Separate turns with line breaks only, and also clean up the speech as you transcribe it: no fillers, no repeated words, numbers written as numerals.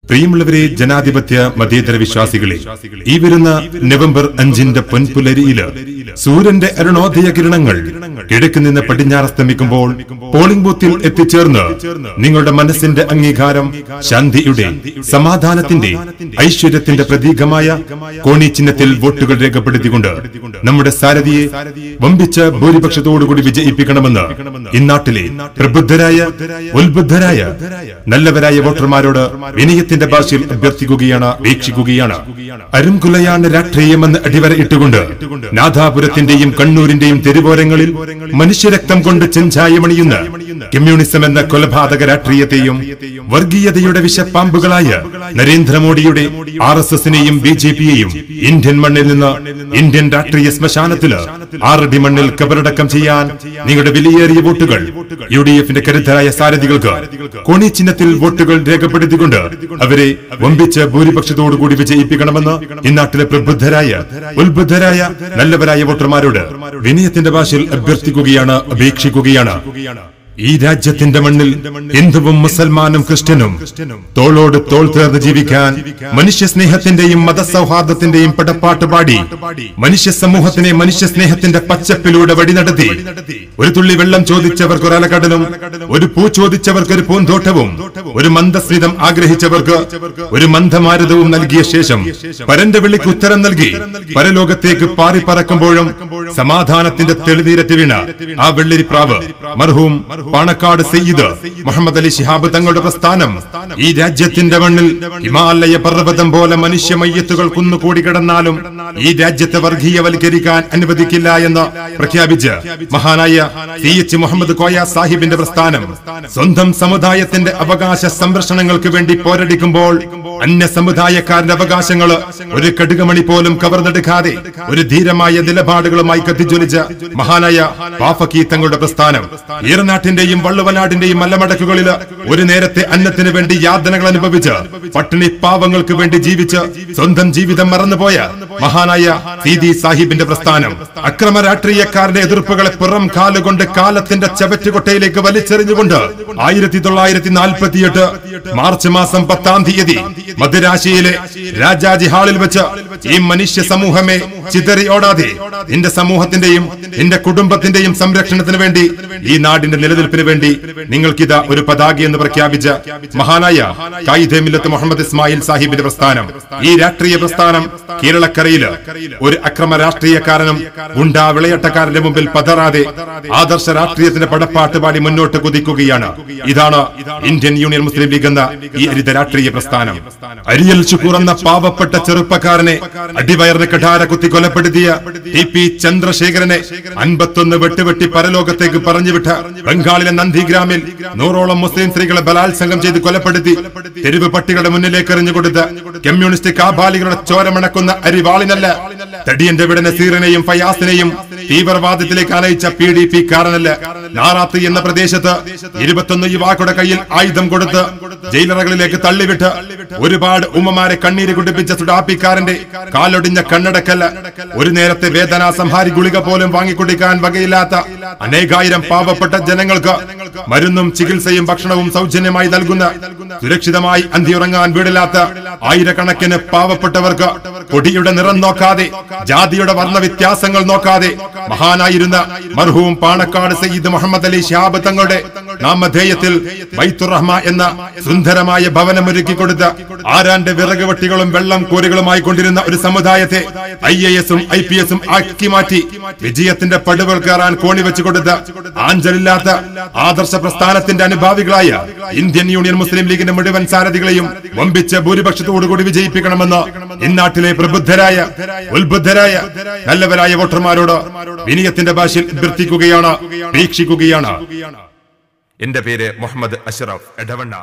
പ്രിയമുള്ളവരെ, ജനാധിപത്യ മതേതര വിശ്വാസികളെ, ഈ വരുന്ന നവംബർ 5 പൊൻപുലരിയില് സൂര്യന്റെ അരുണോദയ കിരണങ്ങൾ കിഴക്ക് നിന്ന് പടിഞ്ഞാറസ്തമിക്കുമ്പോൾ പോളിംഗ് ബൂത്തിൽ എത്തിച്ചേർന്ന് നിങ്ങളുടെ മനസ്സിന്റെ അംഗീകാരം ശാന്തിയുടെ, സമാധാനത്തിന്റെ, ഐശ്വര്യത്തിന്റെ പ്രതീകമായ കോണി ചിഹ്നത്തിൽ വോട്ടുകൾ രേഖപ്പെടുത്തിക്കൊണ്ട് നമ്മുടെ സാരഥിയെ വമ്പിച്ച ഭൂരിപക്ഷത്തോടുകൂടി വിജയിപ്പിക്കണമെന്ന് ഇന്നാട്ടിലെ പ്രബുദ്ധരായ, ഉത്ബുദ്ധരായ, നല്ലവരായ വോട്ടർമാരോട് വിനയത്തിന്റെ ഭാഷയിൽ അഭ്യർത്ഥിക്കുകയാണ്, വീക്ഷിക്കുകയാണ്. അരുംകുലയാണ് രാഷ്ട്രീയമെന്ന് അടിവര ഇട്ടുകൊണ്ട് നാദാപുരത്തിന്റെയും കണ്ണൂരിന്റെയും തെരുവോരങ്ങളിൽ മനുഷ്യരക്തം കൊണ്ട് ചെഞ്ചായമണിയുന്ന കമ്മ്യൂണിസം എന്ന കൊലപാതക രാഷ്ട്രീയത്തെയും വർഗീയതയുടെ വിഷപ്പാമ്പുകളായ നരേന്ദ്രമോദിയുടെ RSSനെയും BJPയെയും ഇന്ത്യൻ മണ്ണിൽ നിന്ന്, ഇന്ത്യൻ രാഷ്ട്രീയ ശ്മശാനത്തില് 6 അടി മണ്ണിൽ കബറടക്കം ചെയ്യാൻ നിങ്ങളുടെ വിലയേറിയ വോട്ടുകൾ UDFന്റെ കരുത്തരായ സാരഥികൾക്ക് കോണി ചിഹ്നത്തിൽ വോട്ടുകൾ രേഖപ്പെടുത്തിക്കൊണ്ട് അവരെ വമ്പിച്ച ഭൂരിപക്ഷത്തോടുകൂടി വിജയിപ്പിക്കണമെന്ന് ഇന്നാട്ടിലെ പ്രബുദ്ധരായ, ഉത്ബുദ്ധരായ, നല്ലവരായ വോട്ടർമാരോട് വിനയത്തിന്റെ ഭാഷയിൽ അഭ്യർത്ഥിക്കുകയാണ്, അപേക്ഷിക്കുകയാണ്. ഈ രാജ്യത്തിന്റെ മണ്ണിൽ ഹിന്ദുവും മുസൽമാനും ക്രിസ്ത്യനും തോളോട് തോൾ ചേർന്ന് ജീവിക്കാൻ മനുഷ്യ സ്നേഹത്തിന്റെയും മതസൗഹാർദ്ദത്തിന്റെയും പടപ്പാട്ട് പാടി മനുഷ്യ സമൂഹത്തിനെ മനുഷ്യ സ്നേഹത്തിന്റെ പച്ചപ്പിലൂടെ വഴി നടത്തി ഒരു തുള്ളി വെള്ളം ചോദിച്ചവർക്ക് ഒരു അലകടലും, ഒരു പൂ ചോദിച്ചവർക്ക് ഒരു പൂന്തോട്ടവും, ഒരു മന്ദസ്മിതം ആഗ്രഹിച്ചവർക്ക് ഒരു മന്ദമാരുതവും നൽകിയ ശേഷം പരന്റെ വിളിക്ക് ഉത്തരം നൽകി പരലോകത്തേക്ക് പാറി പറക്കുമ്പോഴും സമാധാനത്തിന്റെ തെളിനീരറ്റ് വീണ ആ വെള്ളരിപ്രാവ് മർഹൂം പാണക്കാട് സയ്യിദ് മുഹമ്മദ് അലി ശിഹാബ് തങ്ങളുടെ പ്രസ്ഥാനം ഈ രാജ്യത്തിന്റെ മണ്ണിൽ ഹിമാലയ പർവ്വതം പോലെ മനുഷ്യ മയ്യത്തുകൾ കുന്നുകൂടി കിടന്നാലും ഈ രാജ്യത്തെ വർഗീയവൽക്കരിക്കാൻ അനുവദിക്കില്ല എന്ന് പ്രഖ്യാപിച്ച് മഹാനായ CH മുഹമ്മദ് കോയ സാഹിബിന്റെ പ്രസ്ഥാനം സ്വന്തം സമുദായത്തിന്റെ അവകാശ സംരക്ഷണങ്ങൾക്ക് വേണ്ടി പോരടിക്കുമ്പോൾ അന്യ സമുദായക്കാരുടെ അവകാശങ്ങൾ ഒരു കടുകമണി പോലും കവർന്നെടുക്കാതെ ഒരു ധീരമായ നിലപാടുകളുമായി കത്തിജ്വലിച്ച മഹാനായ വാഫക്കി തങ്ങളുടെ പ്രസ്ഥാനം ഈറനാട്ടിന്റെയും വള്ളുവനാടിന്റെയും മലമടക്കുകളിൽ ഒരു നേരത്തെ അന്നത്തിന് വേണ്ടി യാതനകൾ അനുഭവിച്ച് പട്ടിണി പാവങ്ങൾക്ക് വേണ്ടി ജീവിച്ച് സ്വന്തം ജീവിതം മറന്നുപോയ മഹാനായ സീതി സാഹിബിന്റെ പ്രസ്ഥാനം അക്രമ രാഷ്ട്രീയക്കാരുടെ എതിർപ്പുകളെ പുറം കാലുകൊണ്ട് കാലത്തിന്റെ ചവറ്റുകൊട്ടയിലേക്ക് വലിച്ചെറിഞ്ഞുകൊണ്ട് 1948 മാർച്ച് മാസം 10-ാം തീയതി മദ്രാശിയിലെ രാജാജി ഹാളിൽ വെച്ച് ഈ മനുഷ്യ സമൂഹമേ ചിതറി ഓടാതെ നിന്റെ സമൂഹത്തിന്റെയും നിന്റെ കുടുംബത്തിന്റെയും സംരക്ഷണത്തിന് വേണ്ടി, ഈ നാടിന്റെ നിലനിൽപ്പിന് വേണ്ടി നിങ്ങൾക്കിതാ ഒരു പതാക എന്ന് പ്രഖ്യാപിച്ച മഹാനായ ഖായിദെ മില്ലത്ത് മുഹമ്മദ് ഇസ്മായിൽ സാഹിബിന്റെ പ്രസ്ഥാനം ഈ രാഷ്ട്രീയ പ്രസ്ഥാനം കേരളക്കരയില് ഒരു അക്രമ രാഷ്ട്രീയക്കാരനും ഗുണ്ടാ വിളയട്ടക്കാരന്റെ മുമ്പിൽ പതറാതെ ആദർശ രാഷ്ട്രീയത്തിന്റെ പടപ്പാട്ട് പാടി മുന്നോട്ട് കുതിക്കുകയാണ്. ഇതാണ് ഇന്ത്യൻ യൂണിയൻ മുസ്ലിം ലീഗ് എന്ന ഈ ഹരിത രാഷ്ട്രീയ പ്രസ്ഥാനം. അരിയൽ ശുക്കൂർ എന്ന പാവപ്പെട്ട ചെറുപ്പക്കാരനെ അടിവയറിന് കഠാര കുത്തി കൊലപ്പെടുത്തിയ TP ചന്ദ്രശേഖരനെ 51 വെട്ടുവെട്ടി പരലോകത്തേക്ക് പറഞ്ഞുവിട്ട ബംഗാളിലെ നന്ദിഗ്രാമിൽ 100ഓളം മുസ്ലിം സ്ത്രീകളെ ബലാത്സംഗം ചെയ്ത് കൊലപ്പെടുത്തി തെരുവ് പട്ടികളുടെ മുന്നിലേക്ക് എറിഞ്ഞുകൊടുത്ത കമ്മ്യൂണിസ്റ്റ് കാബാലികളുടെ ചോരമണക്കുന്ന അരിവാളിനല്ല, തടിയന്റെ വിട നസീറിനെയും ഫയാസിനെയും തീവ്രവാദത്തിലേക്ക് അനയിച്ച PDP കാരനല്ല, നാറാത്ത് എന്ന പ്രദേശത്ത് 21 യുവാക്കളുടെ കയ്യിൽ ആയുധം കൊടുത്ത് ജയിലറകളിലേക്ക് തള്ളിവിട്ട് ഒരുപാട് ഉമ്മമാരെ കണ്ണീര് കുടിപ്പിച്ച സുഡാപ്പിക്കാരന്റെ കാലൊടിഞ്ഞ കണ്ണടക്കല്ല, ഒരു നേരത്തെ വേദനാ സംഹാരി ഗുളിക പോലും വാങ്ങിക്കുടിക്കാൻ വകയില്ലാത്ത അനേകായിരം പാവപ്പെട്ട ജനങ്ങൾക്ക് മരുന്നും ചികിത്സയും ഭക്ഷണവും സൗജന്യമായി നൽകുന്ന, സുരക്ഷിതമായി അന്തിയുറങ്ങാൻ വീടില്ലാത്ത ആയിരക്കണക്കിന് പാവപ്പെട്ടവർക്ക് കൊടിയുടെ നിറം നോക്കാതെ, ജാതിയുടെ വർണ്ണ വ്യത്യാസങ്ങൾ നോക്കാതെ മഹാനായിരുന്ന മർഹൂം പാണക്കാട് സയ്യിദ് മുഹമ്മദ് അലി ശിഹാബ് തങ്ങളുടെ നാമധേയത്തിൽ ബൈത്തുർ റഹ്മ എന്ന സുന്ദരമായ ഭവനമൊരുക്കി കൊടുത്ത ആരാന്റെ വിറകുവെട്ടികളും വെള്ളം കോരുകളുമായി കൊണ്ടിരുന്ന ഒരു സമുദായത്തെ IAS-ഉം IPS-ഉം ആക്കി മാറ്റി വിജയത്തിന്റെ പടുകൾ കയറാൻ കോണി വെച്ചു കൊടുത്ത ആഞ്ചലില്ലാത്ത ആദർശ പ്രസ്ഥാനത്തിന്റെ അനുഭാവികളായ ഇന്ത്യൻ യൂണിയൻ മുസ്ലിം ലീഗിന്റെ മുഴുവൻ സാരഥികളെയും വമ്പിച്ച ഭൂരിപക്ഷത്തോടുകൂടി വിജയിപ്പിക്കണമെന്ന് ഇന്നാട്ടിലെ പ്രബുദ്ധരായ, ഉത്ബുദ്ധരായ, നല്ലവരായ വോട്ടർമാരോട് വിനയത്തിന്റെ ഭാഷയിൽ അഭ്യർത്ഥിക്കുകയാണ്, വീക്ഷിക്കുകയാണ്. എന്റെ പേര് മുഹമ്മദ് അഷ്റഫ് എടവണ്ണ.